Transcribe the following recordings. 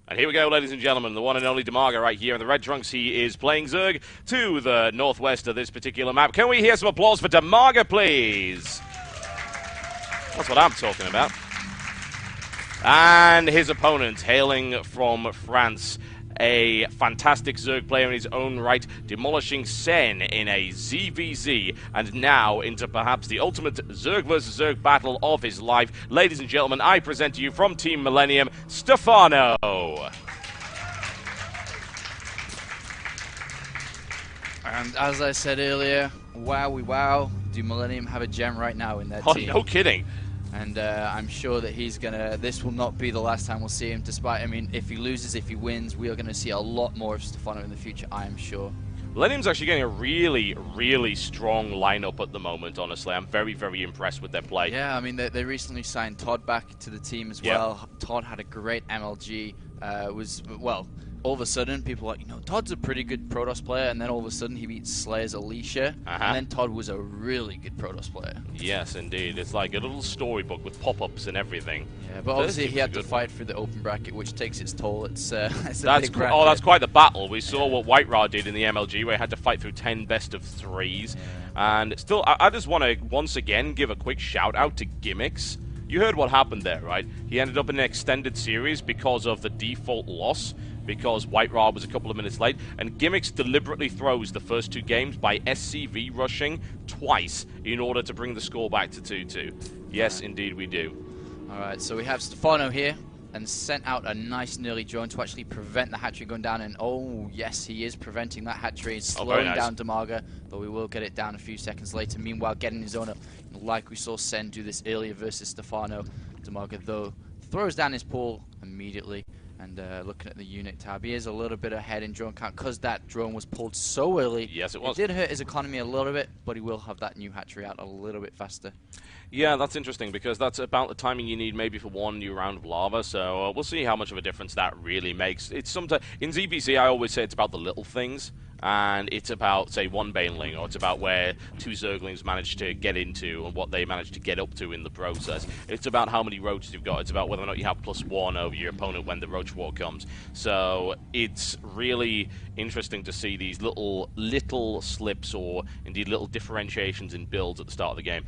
And here we go, ladies and gentlemen, the one and only DIMAGA right here in the red trunks. He is playing Zerg to the northwest of this particular map. Can we hear some applause for DIMAGA, please? That's what I'm talking about. And his opponent, hailing from France, a fantastic Zerg player in his own right, demolishing Sen in a ZVZ, and now into perhaps the ultimate Zerg versus Zerg battle of his life. Ladies and gentlemen, I present to you from Team Millennium, Stephano. And as I said earlier, wow, do Millennium have a gem right now in their team? No kidding. And I'm sure that he's gonna. This will not be the last time we'll see him. Despite, I mean, if he loses, if he wins, we are gonna see a lot more of Stephano in the future, I am sure. Millennium's actually getting a really strong lineup at the moment. Honestly, I'm very impressed with their play. Yeah, I mean, they recently signed Todd back to the team as well. Todd had a great MLG. All of a sudden, people were like, Todd's a pretty good Protoss player, and then all of a sudden he beats Slayer's Alicia, and then Todd was a really good Protoss player. Yes, indeed. It's like a little storybook with pop-ups and everything. Yeah, but obviously he had to fight through the open bracket, which takes its toll. It's a that's big bracket. that's quite the battle. We saw what White Ra did in the MLG, where he had to fight through 10 best of 3s. Yeah. And still, I just want to once again give a quick shout-out to Gimmicks. You heard what happened there, right? He ended up in an extended series because of the default loss, because White Ra was a couple of minutes late, and Gimmicks deliberately throws the first 2 games by SCV rushing twice in order to bring the score back to 2-2. Yes, indeed we do. Alright, so we have Stephano here, and sent out a nice and early drone to actually prevent the hatchery going down, and oh yes, he is preventing that hatchery, slowing down DIMAGA, but we will get it down a few seconds later. Meanwhile, getting his own up, like we saw Sen do this earlier versus Stephano. DIMAGA, though, throws down his pool immediately. And looking at the unit tab, he is a little bit ahead in drone count because that drone was pulled so early. Yes, it was. It did hurt his economy a little bit, but he will have that new hatchery out a little bit faster. Yeah, that's interesting because that's about the timing you need maybe for one new round of lava. So we'll see how much of a difference that really makes. It's sometimes in ZVZ, I always say it's about the little things. And it's about, say, one Baneling, or it's about where 2 Zerglings managed to get into and what they managed to get up to in the process. It's about how many roaches you've got. It's about whether or not you have +1 over your opponent when the roach war comes. So it's really interesting to see these little slips or indeed little differentiations in builds at the start of the game.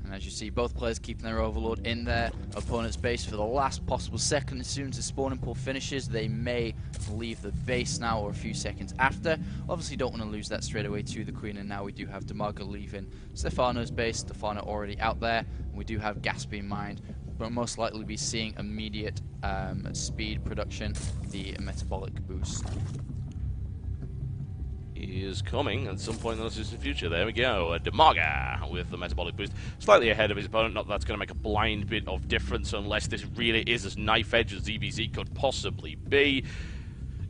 And as you see, both players keeping their Overlord in their opponent's base for the last possible second. As soon as the spawning pool finishes, they may leave the base now or a few seconds after. Obviously don't want to lose that straight away to the Queen, and now we do have DIMAGA leaving Stephano's base. Stephano already out there, and we do have Gaspy in mind. But most likely be seeing immediate speed production, the metabolic boost. Is coming at some point in the distant future. There we go. DIMAGA with the metabolic boost, slightly ahead of his opponent. Not that that's going to make a blind bit of difference unless this really is as knife edge as ZVZ could possibly be.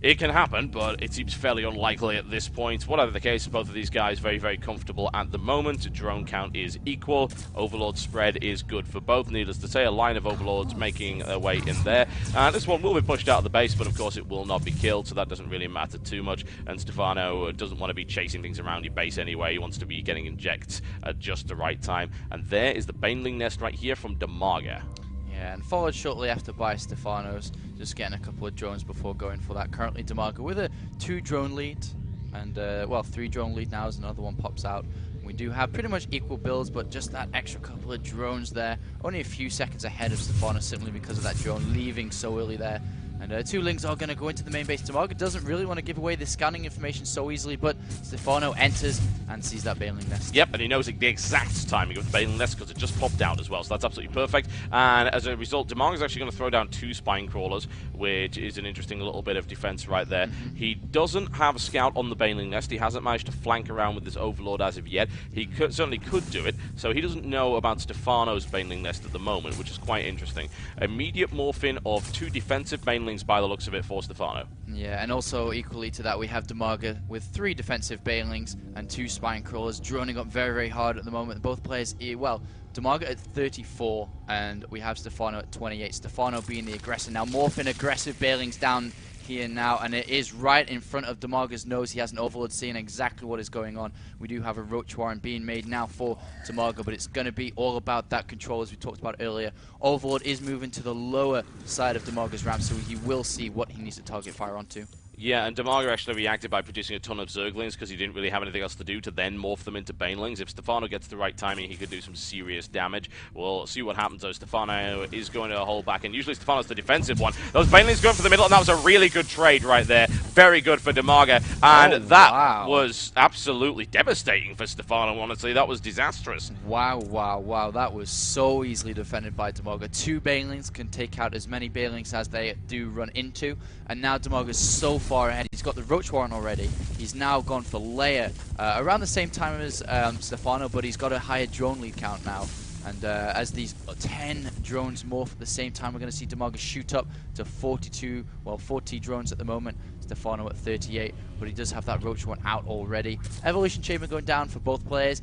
It can happen, but it seems fairly unlikely at this point. Whatever the case, both of these guys very comfortable at the moment. Drone count is equal. Overlord spread is good for both. Needless to say, a line of Overlords making their way in there. This one will be pushed out of the base, but of course it will not be killed, so that doesn't really matter too much. And Stephano doesn't want to be chasing things around your base anyway. He wants to be getting injects at just the right time. And there is the Baneling nest right here from DIMAGA. Yeah, and followed shortly after by Stephano's, just getting a couple of drones before going for that. Currently DIMAGA with a 2 drone lead, and 3 drone lead now as another one pops out. We do have pretty much equal builds, but just that extra couple of drones there, only a few seconds ahead of Stephano simply because of that drone leaving so early there. And 2 Lings are going to go into the main base. DIMAGA doesn't really want to give away the scanning information so easily, but Stephano enters and sees that Baneling nest. Yep, and he knows the exact timing of the Baneling nest because it just popped out as well, so that's absolutely perfect. And as a result, DIMAGA is actually going to throw down 2 Spine Crawlers, which is an interesting little bit of defense right there. He doesn't have a scout on the Baneling nest. He hasn't managed to flank around with his Overlord as of yet. He certainly could do it, so he doesn't know about Stephano's Baneling nest at the moment, which is quite interesting. Immediate morphin of 2 defensive Banelings by the looks of it for Stephano. Yeah, and also equally to that, we have DIMAGA with 3 defensive Banelings and 2 Spine Crawlers droning up very hard at the moment. Both players, well, DIMAGA at 34, and we have Stephano at 28. Stephano being the aggressor now, morphing aggressive Banelings down here now, and it is right in front of DIMAGA's nose. He has an Overlord seeing exactly what is going on. We do have a Roach Warren being made now for DIMAGA, but it's going to be all about that control, as we talked about earlier. Overlord is moving to the lower side of DIMAGA's ramp, so he will see what he needs to target fire onto. Yeah, and DIMAGA actually reacted by producing a ton of Zerglings because he didn't really have anything else to do to then morph them into Banelings. If Stephano gets the right timing, he could do some serious damage. We'll see what happens, though. Stephano is going to hold back, and usually Stephano's the defensive one. Those Banelings going for the middle, and that was a really good trade right there. Very good for DIMAGA, and that was absolutely devastating for Stephano, honestly. That was disastrous. Wow, wow, wow. That was so easily defended by DIMAGA. 2 Banelings can take out as many Banelings as they do run into, and now DIMAGA's so far ahead. He's got the Roach Warren already. He's now gone for Leia around the same time as Stephano, but he's got a higher drone lead count now. And as these 10 drones morph at the same time, we're going to see DIMAGA shoot up to 42, well, 40 drones at the moment. Stephano at 38, but he does have that Roach Warren out already. Evolution Chamber going down for both players,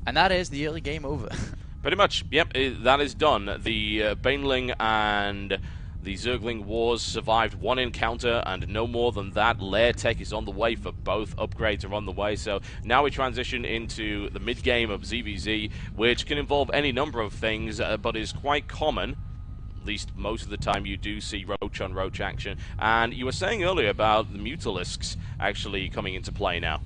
and that is the early game over. Pretty much, yep, that is done. The Baneling and the Zergling Wars survived 1 encounter, and no more than that. Lair Tech is on the way for both. Upgrades are on the way, so now we transition into the mid-game of ZVZ, which can involve any number of things, but is quite common. At least most of the time you do see roach-on-roach action. And you were saying earlier about the Mutalisks actually coming into play now.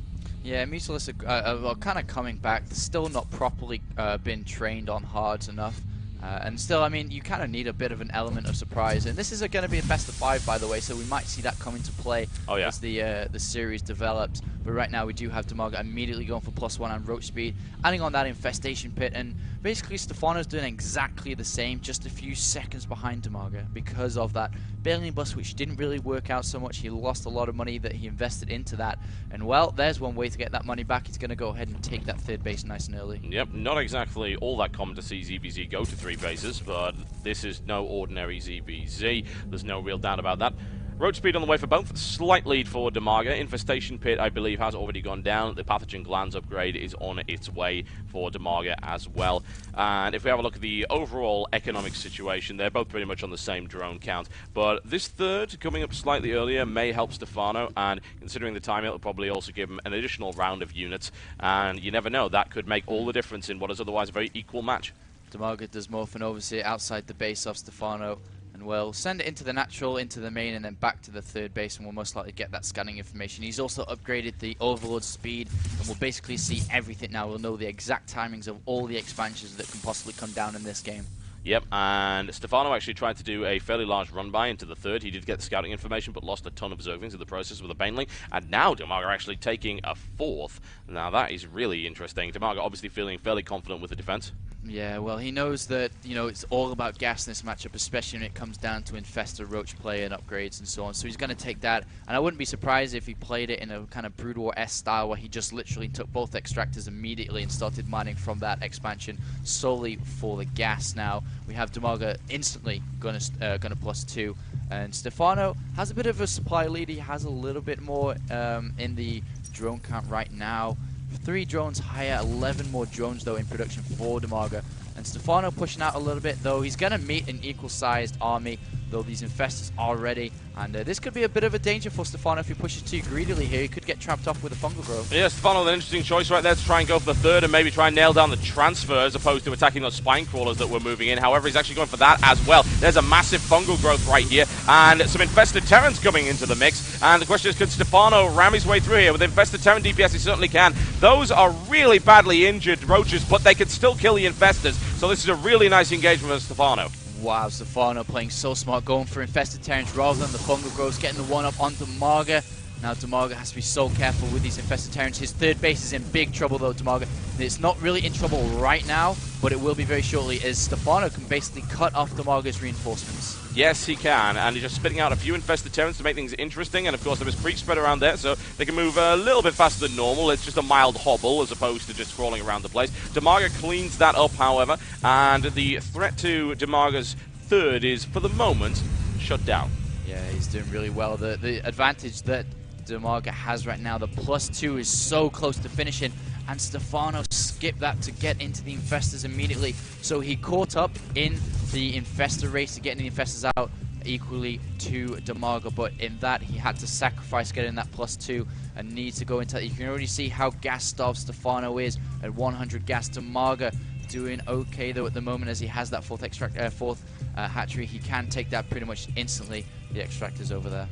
Yeah, Mutalisks are kind of coming back. They're still not properly been trained on hards enough. And still, I mean, you kind of need a bit of an element of surprise. And this is going to be a best of 5, by the way, so we might see that come into play as the series develops. But right now, we do have DIMAGA immediately going for +1 on Roach Speed, adding on that Infestation Pit. And basically, Stephano's doing exactly the same, just a few seconds behind DIMAGA because of that Baneling bus, which didn't really work out so much. He lost a lot of money that he invested into that. And, well, there's one way to get that money back. He's going to go ahead and take that 3rd base nice and early. Yep, not exactly all that common to see ZVZ go to 3 bases, but this is no ordinary ZVZ. There's no real doubt about that. Roach Speed on the way for both. Slight lead for DIMAGA. Infestation Pit, I believe, has already gone down. The Pathogen Glands upgrade is on its way for DIMAGA as well. And if we have a look at the overall economic situation, they're both pretty much on the same drone count. But this 3rd, coming up slightly earlier, may help Stephano. And considering the time, it'll probably also give him an additional round of units. And you never know, that could make all the difference in what is otherwise a very equal match. DIMAGA does morph and overseer outside the base of Stephano, and we'll send it into the natural, into the main, and then back to the 3rd base, and we'll most likely get that scanning information. He's also upgraded the Overlord speed, and we'll basically see everything now. We'll know the exact timings of all the expansions that can possibly come down in this game. Yep, and Stephano actually tried to do a fairly large run-by into the 3rd. He did get the scouting information, but lost a ton of Zerglings in the process with a Baneling. And now DIMAGA are actually taking a 4th. Now that is really interesting. DIMAGA obviously feeling fairly confident with the defense. Yeah, well, he knows that, you know, it's all about gas in this matchup, especially when it comes down to Infestor, Roach play, and upgrades and so on. So he's going to take that, and I wouldn't be surprised if he played it in a kind of Brood War-esque style where he just literally took both extractors immediately and started mining from that expansion solely for the gas. Now we have DIMAGA instantly going to +2, and Stephano has a bit of a supply lead. He has a little bit more in the drone count right now. 3 drones higher, 11 more drones though in production for DIMAGA. And Stephano pushing out a little bit, though he's going to meet an equal-sized army, though these Infestors are ready. And this could be a bit of a danger for Stephano if he pushes too greedily here. He could get trapped off with a fungal growth. Yeah, Stephano, an interesting choice right there to try and go for the 3rd and maybe try and nail down the transfer as opposed to attacking those spine crawlers that were moving in. However, he's actually going for that as well. There's a massive fungal growth right here and some Infested Terrans coming into the mix. And the question is, could Stephano ram his way through here? With Infested Terran DPS, he certainly can. Those are really badly injured roaches, but they can still kill the Infestors. So this is a really nice engagement for Stephano. Wow, Stephano playing so smart, going for Infested Terrans rather than the fungal growths, getting the 1-up on DIMAGA. Now DIMAGA has to be so careful with these Infested Terrans. His 3rd base is in big trouble though, DIMAGA. It's not really in trouble right now, but it will be very shortly as Stephano can basically cut off DIMAGA's reinforcements. Yes, he can, and he's just spitting out a few Infested Terrans to make things interesting, and of course there is creep spread around there, so they can move a little bit faster than normal. It's just a mild hobble as opposed to just crawling around the place. DIMAGA cleans that up, however, and the threat to DIMAGA's 3rd is, for the moment, shut down. Yeah, he's doing really well. The advantage that DIMAGA has right now, the +2 is so close to finishing, and Stephano skipped that to get into the Infestors immediately. So he caught up in the Infestor race to getting the Infestors out. equally to DIMAGA, but in that he had to sacrifice getting that +2 and needs to go into that. You can already see how gas-starved Stephano is at 100 gas. DIMAGA doing okay though at the moment, as he has that fourth hatchery. He can take that pretty much instantly. The extractor's over there.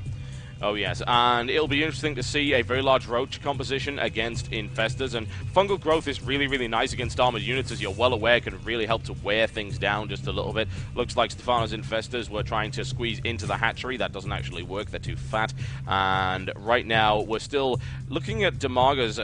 Oh yes, and it'll be interesting to see a very large roach composition against infestors, and fungal growth is really, really nice against armored units, as you're well aware, can really help to wear things down just a little bit. Looks like Stephano's infestors were trying to squeeze into the hatchery. That doesn't actually work, they're too fat, and right now we're still looking at DIMAGA's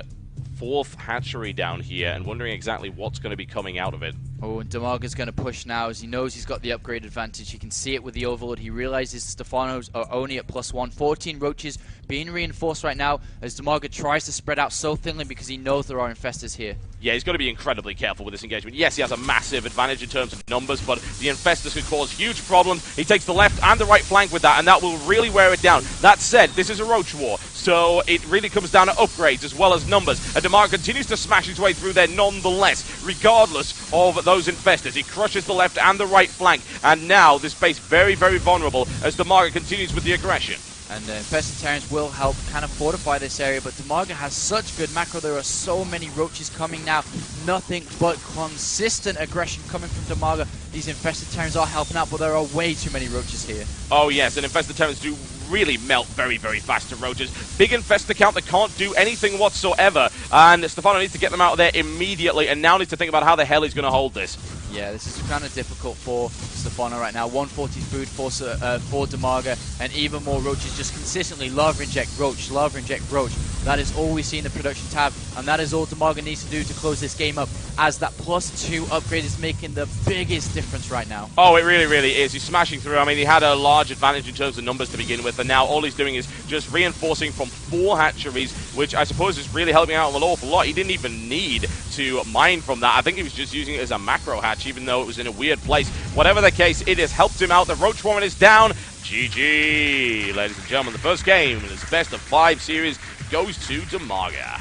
fourth hatchery down here and wondering exactly what's going to be coming out of it. Oh, and DIMAGA's going to push now, as he knows he's got the upgrade advantage. You can see it with the Overlord. He realizes Stephano's are only at +1. 14 roaches being reinforced right now as DIMAGA tries to spread out so thinly because he knows there are infestors here. Yeah, he's got to be incredibly careful with this engagement. Yes, he has a massive advantage in terms of numbers, but the infestors could cause huge problems. He takes the left and the right flank with that, and that will really wear it down. That said, this is a roach war, so it really comes down to upgrades as well as numbers. And DIMAGA continues to smash his way through there nonetheless, regardless of those infestors. He crushes the left and the right flank, and now this base very, very vulnerable as DIMAGA continues with the aggression. And infested Terrans will help kind of fortify this area, but DIMAGA has such good macro. There are so many roaches coming now. Nothing but consistent aggression coming from DIMAGA. These infested Terrans are helping out, but there are way too many roaches here. Oh yes, and infested Terrans do really melt very, very fast to roaches. Big infestor count that can't do anything whatsoever, and Stephano needs to get them out of there immediately, and now needs to think about how the hell he's going to hold this. Yeah, this is kind of difficult for Stephano right now. 140 food for DIMAGA, and even more roaches just consistently lava inject roach, lava inject roach. That is all we see in the production tab, and that is all DIMAGA needs to do to close this game up, as that +2 upgrade is making the biggest difference right now. Oh, it really, really is. He's smashing through. I mean, he had a large advantage in terms of numbers to begin with, and now all he's doing is just reinforcing from 4 hatcheries, which I suppose is really helping out an awful lot. He didn't even need to mine from that. I think he was just using it as a macro hatch, even though it was in a weird place. Whatever the case, it has helped him out. The Roach Warren is down. GG, ladies and gentlemen. The first game in this best of 5 series goes to DIMAGA.